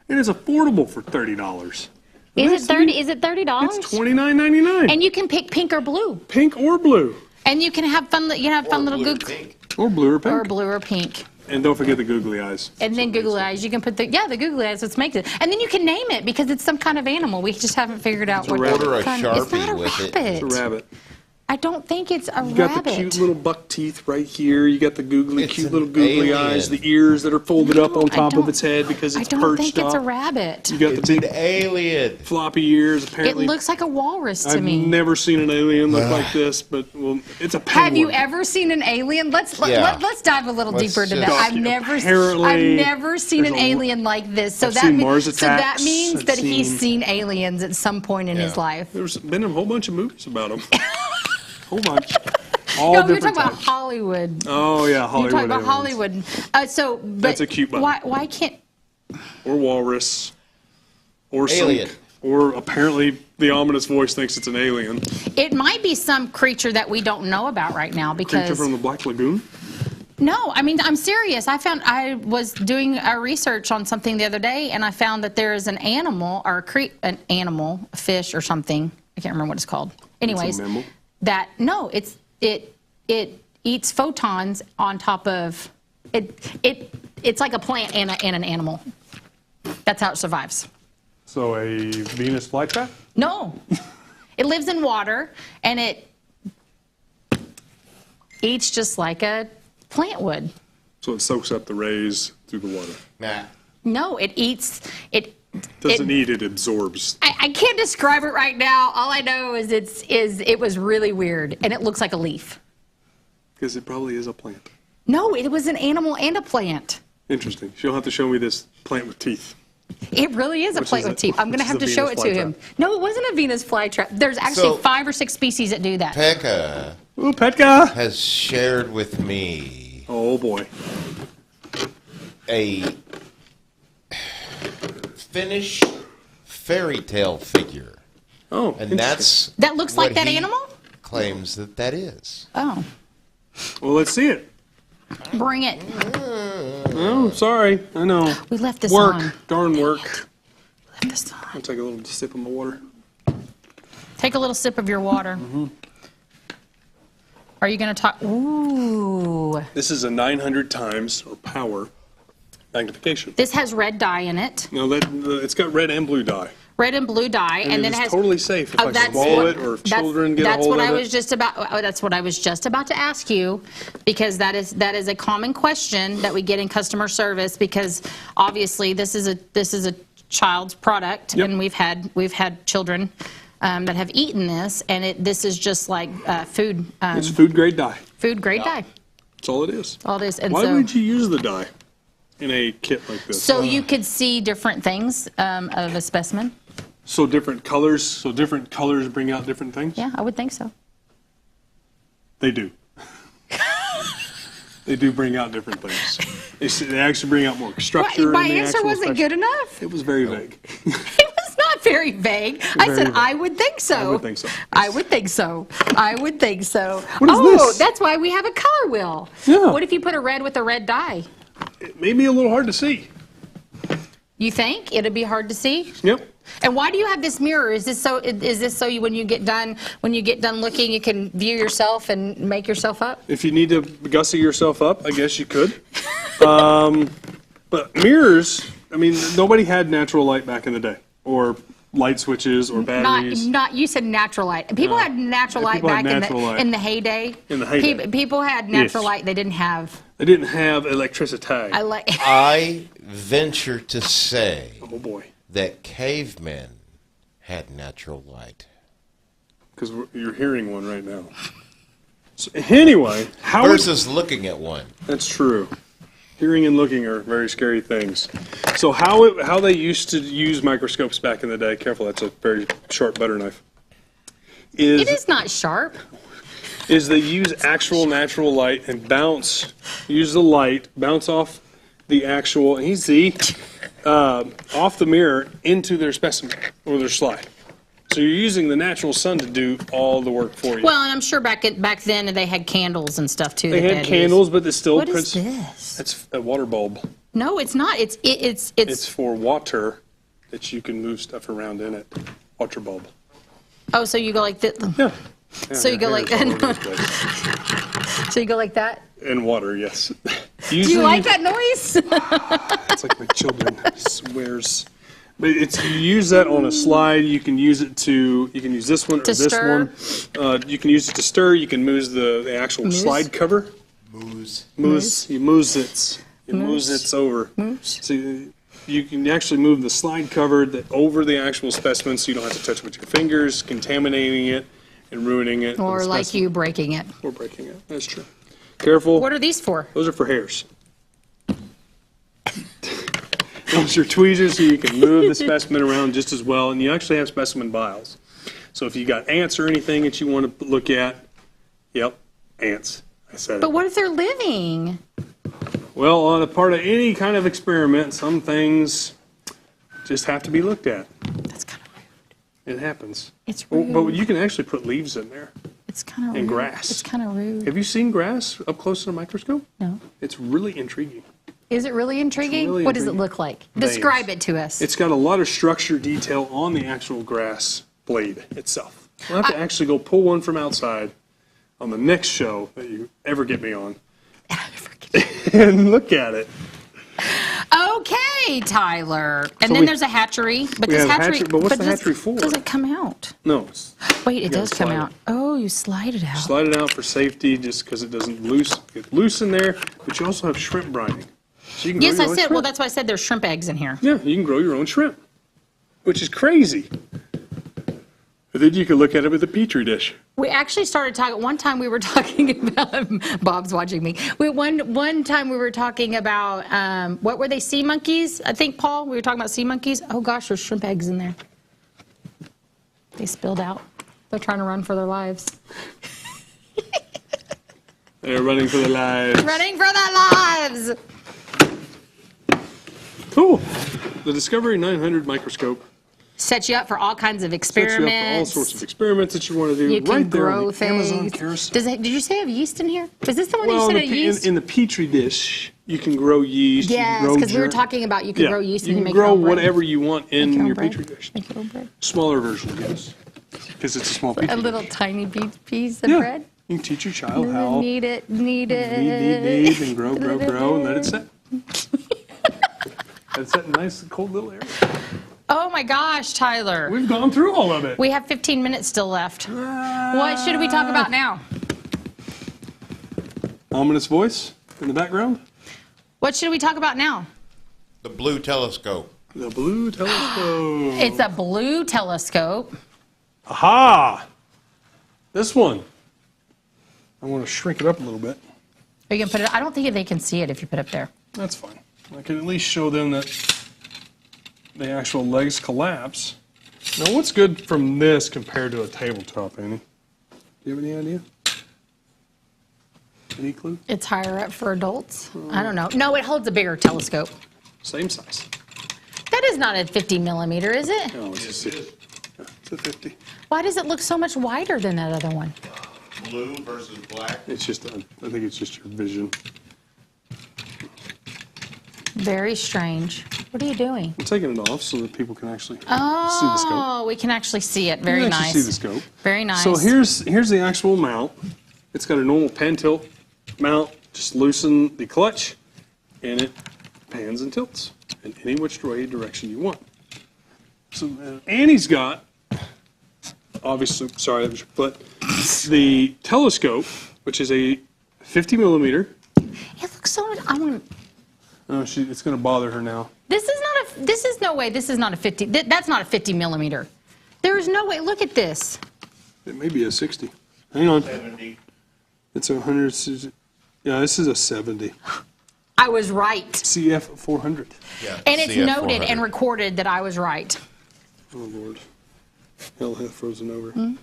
And it's affordable for $30. Is it $30? Is it $30? It's $29.99. And you can pick pink or blue. Pink or blue. And you can have fun. You can have fun little Blue or goog. pink. Or blue or pink. Or blue or pink. And don't forget the googly eyes. And then googly eyes. You can put the googly eyes. Let's make it. And then you can name it because it's some kind of animal. We just haven't figured out what Order a kind of. It's not a Sharpie with it. rabbit. It's a rabbit. I don't think it's a You got rabbit. the cute little buck teeth right here. You got the It's cute an little googly alien. eyes. The ears that are folded up on No, I top of don't- its head because I it's don't perched think it's a up. rabbit. You got the It's an big alien. floppy ears. It Apparently, looks like a walrus to I've me. never seen an alien look like this, but well, it's a penguin. Have you ever seen an alien? Let's dive a little Let's deeper into just- that. Apparently, I've never seen an there's a- alien like this. So I've that seen means Mars so that Attacks. means I've that he's seen- seen aliens at some point in his Yeah. life. There's been a whole bunch of movies about them. Whole bunch. All No, we were different talking about types. Hollywood. Oh yeah, You're Hollywood. talking about aliens. Hollywood. But That's a cute bunny. Why can't? Or walrus. Or Alien. Or apparently the ominous voice thinks it's an alien. It might be some creature that we don't know about right now Creature because. from the Black Lagoon. No, I mean, I'm serious. I was doing a research on something the other day, and I found that there is an animal, or an animal, a fish or something. I can't remember what it's called. Anyways, mammal? it eats photons on top of it. It's like a plant and an animal. That's how it survives. So a Venus flytrap? No, it lives in water, and it eats just like a plant would. So it soaks up the rays through the water. Nah. No, it eats it. Doesn't eat, it absorbs. I can't describe it right now. All I know is it was really weird, and it looks like a leaf. Because it probably is a plant. No, it was an animal and a plant. Interesting. You'll have to show me this plant with teeth. It really is a Which plant is with a- teeth. I'm going to which have is to a show it Venus to him. No, it wasn't a Venus flytrap. There's actually So- 5 or 6 species that do that. Pekka Ooh, Petka! has shared with me Oh boy. a Finnish fairy tale figure. Oh, And that's That looks like what that he animal? claims that is. Oh, well, let's see it. bring it. Oh, sorry. I know. We left this Work. on. Darn work. Left this on. I'll take a little sip of my water. Take a little sip of your water. Mm-hmm. Are you going to talk? Ooh. This is a 900 times or power magnification. This has red dye in it. No, it's got red and blue dye. Red and blue dye, And, then it's it has totally safe if I that's swallow what- it or if that's- children get a that's hold what of I was it. just about. That's what I was just about to ask you, because that is a common question that we get in customer service. Because obviously this is a child's product, Yep. and we've had children that have eaten this, and this is just like food It's food grade dye. food grade dye. That's all it is. All it is, and Why so would you use the dye in a kit like this? so you could see different things of a specimen. So different colors. So different colors bring out different things. Yeah, I would think so. They do. They do bring out different things. They actually bring out more structure. My in the answer actual wasn't specimen. good enough. It was very vague. It was not very vague. I Very said, vague. I would think so. I would think so. I would think so. I would think so. What is oh, this? that's why we have a color wheel. Yeah. What if you put a red with a red dye? It may be a little hard to see. You think it'd be hard to see? Yep. And why do you have this mirror? Is this so you, when you get done looking, you can view yourself and make yourself up? If you need to gussy yourself up, I guess you could. But mirrors, I mean, nobody had natural light back in the day, or light switches, or batteries. Not you said natural light. People had natural light people had back natural light. in the heyday. In the heyday. People had natural Yes. light. They didn't have. They didn't have electricity. I venture to say Oh boy, that cavemen had natural light. because you're hearing one right now. So anyway, how Versus looking at one. That's true. Hearing and looking are very scary things. So how they used to use microscopes back in the day, careful, that's a very sharp butter knife, It is not sharp. is they use actual natural light and use the light, bounce off the actual, and you see, off the mirror into their specimen or their slide. So you're using the natural sun to do all the work for you. Well, and I'm sure back then they had candles and stuff too. They that had candles, but it's still What is this? That's a water bulb. No, it's not. It's for water that you can move stuff around in it. Water bulb. Oh, so you go like that. Yeah. So you go like Hairs all over the place. So you go like that. And water, yes. Do you like that noise? It's like my children swears. But you use that on a slide. You can use this one or To this stir. one. You can use it to stir. You can move the actual Moose? slide cover. Moose. You moose it. You moose Moose. it over. Moose. So you can actually move the slide cover over the actual specimen, so you don't have to touch it with your fingers, contaminating it and ruining it. Or on the like specimen. you breaking it. Or breaking it. That's true. Careful. What are these for? Those are for hairs. Those are tweezers, so you can move the specimen around just as well, and you actually have specimen vials. So if you got ants or anything that you want to look at, yep, ants. I said But it. what if they're living? Well, on a part of any kind of experiment, some things just have to be looked at. That's kind of rude. It happens. It's Well, rude. but you can actually put leaves in there. It's kind of rude. and grass. It's kind of rude. Have you seen grass up close in a microscope? No. It's really intriguing. Is it really intriguing? really What does it intriguing. look like? Veins. Describe it to us. It's got a lot of structure detail on the actual grass blade itself. We'll have to actually go pull one from outside on the next show that you ever get me on and look at it. Okay, Tyler. And So then we- there's a hatchery. But we this have a hatchery. hatchery, but what's the does- hatchery for? Does it come out? No, it's Wait, it gotta does come slide out. it. Oh, you slide it out. slide it out for safety just because it doesn't get loose in there. But you also have shrimp brining. So you can Yes, grow I your own said. shrimp. Well, that's why I said there's shrimp eggs in here. Yeah, you can grow your own shrimp, which is crazy. But then you can look at it with a petri dish. We actually started talking. One time we were talking about. Bob's watching me. One time we were talking about what were they? Sea monkeys? I think, Paul. We were talking about sea monkeys. Oh gosh, there's shrimp eggs in there. They spilled out. They're trying to run for their lives. They're running for their lives. Running for their lives. Cool. The Discovery 900 microscope Set you up for all kinds of sets you up experiments. for all sorts of experiments that you want to do You can right there grow on the Amazon things. carousel. Did you say have yeast in here? Was this the one Well, that you said in had yeast? in the petri dish, you can grow yeast. Yes, because we were talking about you can grow yeast you and you can make grow your own bread. whatever you want in Make your own your bread. petri dish. Make your own bread. Smaller version, yes, because it's a small petri A little dish. tiny piece of Yeah. bread. You can teach your child how Knead it, knead, and grow, and let it set. Let it set in a nice, cold little area. Oh my gosh, Tyler. We've gone through all of it. We have 15 minutes still left. What should we talk about now? Ominous voice in the background. What should we talk about now? The blue telescope. The blue telescope. It's a blue telescope. Aha! This one. I want to shrink it up a little bit. Are you gonna put it? I don't think they can see it if you put it up there. That's fine. I can at least show them that the actual legs collapse. Now, what's good from this compared to a tabletop, Annie? Do you have any idea? Any clue? It's higher up for adults. I don't know. No, it holds a bigger telescope. Same size. That is not a 50 millimeter, is it? Oh, it's a 50. Why does it look so much wider than that other one? Blue versus black. It's just, I think it's just your vision. Very strange. What are you doing? I'm taking it off so that people can actually see the scope. Oh, we can actually see it. Very You can nice. actually see the scope. Very nice. So here's the actual mount. It's got a normal pan tilt mount. Just loosen the clutch, and it pans and tilts in any which direction you want. So Annie's got, obviously, sorry, that was your foot, the telescope, which is a 50 millimeter. It looks so much. I want. Oh, it's going to bother her now. This is not a. This is no way. This is not a 50. That's not a 50 millimeter. There is no way. Look at this. It may be a 60. Hang on. 70. It's a 100. Yeah, this is a 70. I was right. CF 400. Yeah. And it's CF noted 400. and recorded that I was right. Oh, Lord. Hell hath frozen over.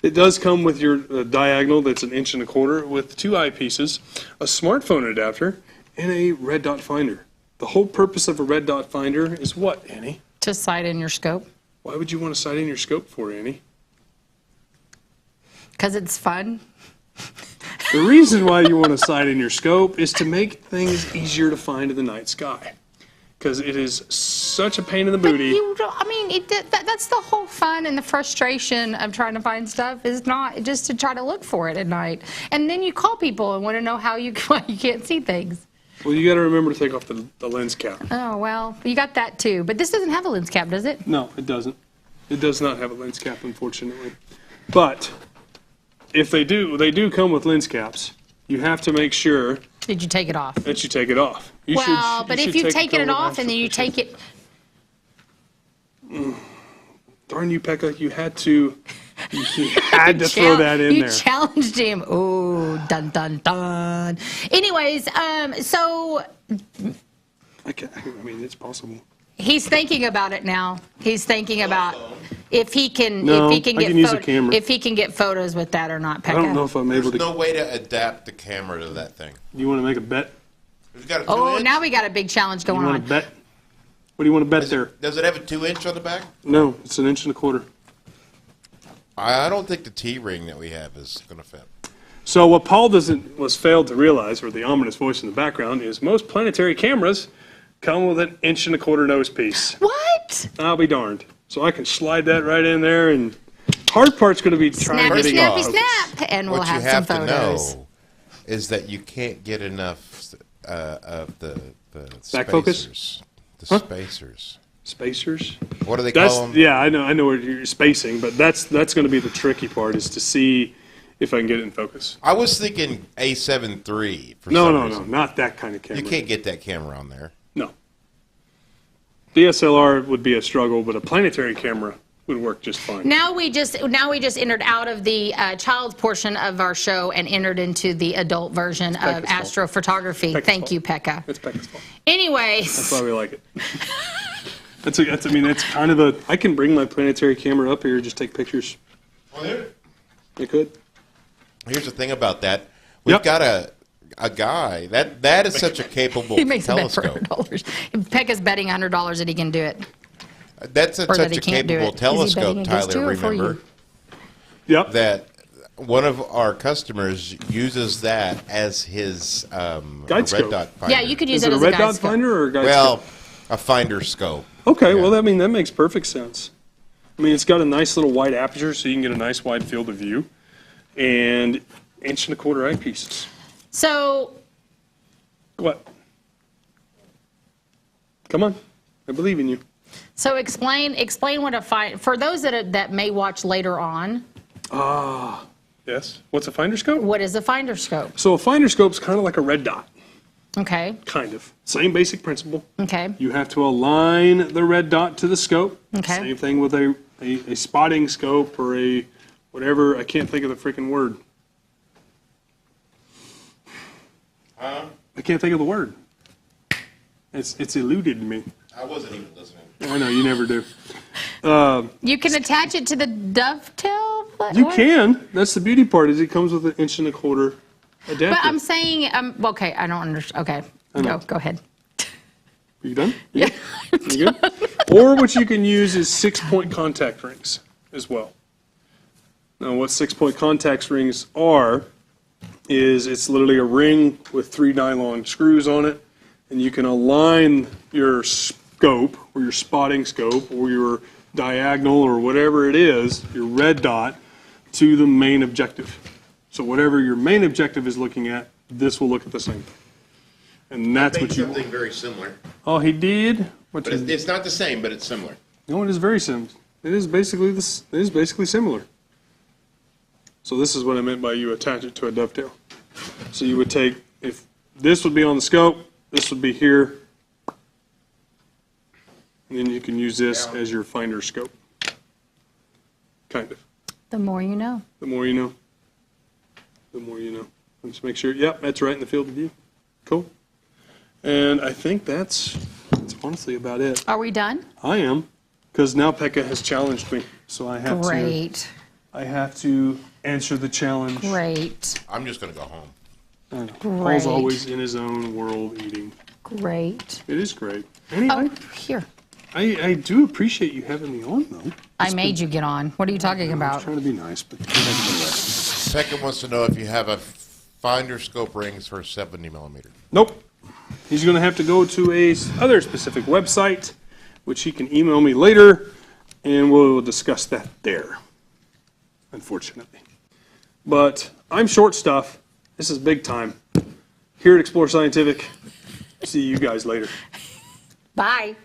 It does come with your diagonal that's 1.25 inches with 2 eyepieces, a smartphone adapter, and a red dot finder. The whole purpose of a red dot finder is what, Annie? To sight in your scope. Why would you want to sight in your scope for, Annie? Because it's fun. The reason why you want to sight in your scope is to make things easier to find in the night sky. Because it is such a pain in the booty. You don't, I mean, that's the whole fun and the frustration of trying to find stuff is not just to try to look for it at night. And then you call people and want to know why you can't see things. Well, you got to remember to take off the lens cap. Oh, well, you got that too. But this doesn't have a lens cap, does it? No, it doesn't. It does not have a lens cap, unfortunately. But if they do come with lens caps. You have to make sure Did you take it off? that you take it off. But if you've taken it off and then you take it... Darn you, Pekka, you had to throw that in you there. challenged him. Oh, dun, dun, dun. Anyways, so... I mean, it's possible. He's thinking about it now. He's thinking about if he can No, if he I can use a camera. if he can get photos with that or not. Pekka. I don't know if I'm able There's to. no way to adapt the camera to that thing. You want to make a bet? It's got a 2 Oh, inch. now we got a big challenge You going want on. to bet? What do you want to bet there? Does it have a 2 inch on the back? No, it's 1.25 inches. I don't think the T-ring that we have is going to fit. So what Paul was failed to realize, or the ominous voice in the background, is most planetary cameras come with an 1.25 inch nose piece. What? I'll be darned. So I can slide that right in there, and hard part's going to be trying Snappy, to get snappy, it off. snap, and we'll What you have have some to photos. know is that you can't get enough of the Back focus? spacers. The Huh? spacers. Spacers. What do they That's call them? yeah, I know where you're spacing, but that's going to be the tricky part is to see if I can get it in focus. I was thinking A7 III for No, some no, no, reason. not that kind of camera. You can't get that camera on there. No. DSLR would be a struggle, but a planetary camera would work just fine. Now we just entered out of the child's portion of our show and entered into the adult version of Pekka's fault. astrophotography. Pekka's Thank fault. you, Pekka. That's Pekka's fault. Anyways, That's why we like it. That's kind of a. I can bring my planetary camera up here and just take pictures. I could. Here's the thing about that. We've Yep. got a guy. That is such a capable he makes a bet for telescope. $100. Pekka's betting $100 that he can do it. That's Or that such he a can't do capable it. Is he telescope, betting against Tyler, you or for you? remember? Yep. That one of our customers uses that as his Guide red scope. dot finder. Yeah, you could use Is it it a as a red guide dot scope. finder or a guide Well, scope? a finder scope. Okay, yeah. well, that makes perfect sense. I mean, it's got a nice little wide aperture, so you can get a nice wide field of view, and 1.25 inch eyepieces. So What? Come on, I believe in you. So explain what a find for those that may watch later on. Yes. What's a finder scope? What is a finder scope? So a finder scope's kind of like a red dot, Okay. kind of. Same basic principle. Okay. You have to align the red dot to the scope. Okay. Same thing with a spotting scope or a whatever. I can't think of the freaking word. I can't think of the word. It's eluded me. I wasn't even listening. I know you never do. You can attach it to the dovetail. You What? can. That's the beauty part. Is it comes with an 1.25 inch adapter. But I'm saying, okay, I don't understand. Okay, go ahead. Are you done? Yeah. You good? Or what you can use is 6-point contact rings as well. Now, what 6-point contact rings are is it's literally a ring with 3 nylon screws on it, and you can align your scope or your spotting scope or your diagonal or whatever it is, your red dot, to the main objective. So whatever your main objective is looking at, this will look at the same thing. And that's what you want. something very similar. Oh, he did? What But you- it's not the same, but it's similar. No, it is very similar. It is basically this. It is basically similar. So this is what I meant by you attach it to a dovetail. So you would take, if this would be on the scope, this would be here, and then you can use this as your finder scope. Kind of. The more you know. The more you know. The more you know. Let's make sure. Yep, that's right in the field of view. Cool. And I think that's honestly about it. Are we done? I am, because now Pekka has challenged me, so I have Great. to answer the challenge. Great. I'm just going to go home. I know. Great. Paul's always in his own world eating. Great. It is great. Anyway, Oh, here. I do appreciate you having me on, though. I made you get on. What are you talking I was about? trying to be nice, but anyway. Pekka wants to know if you have a finder scope rings for 70 millimeter. Nope. He's going to have to go to a other specific website, which he can email me later, and we'll discuss that there, unfortunately. But I'm short stuff. This is big time. Here at Explore Scientific. See you guys later. Bye.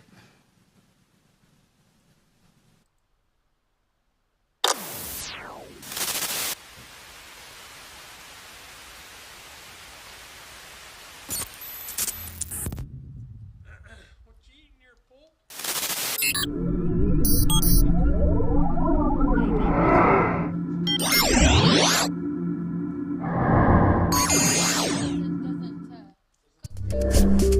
What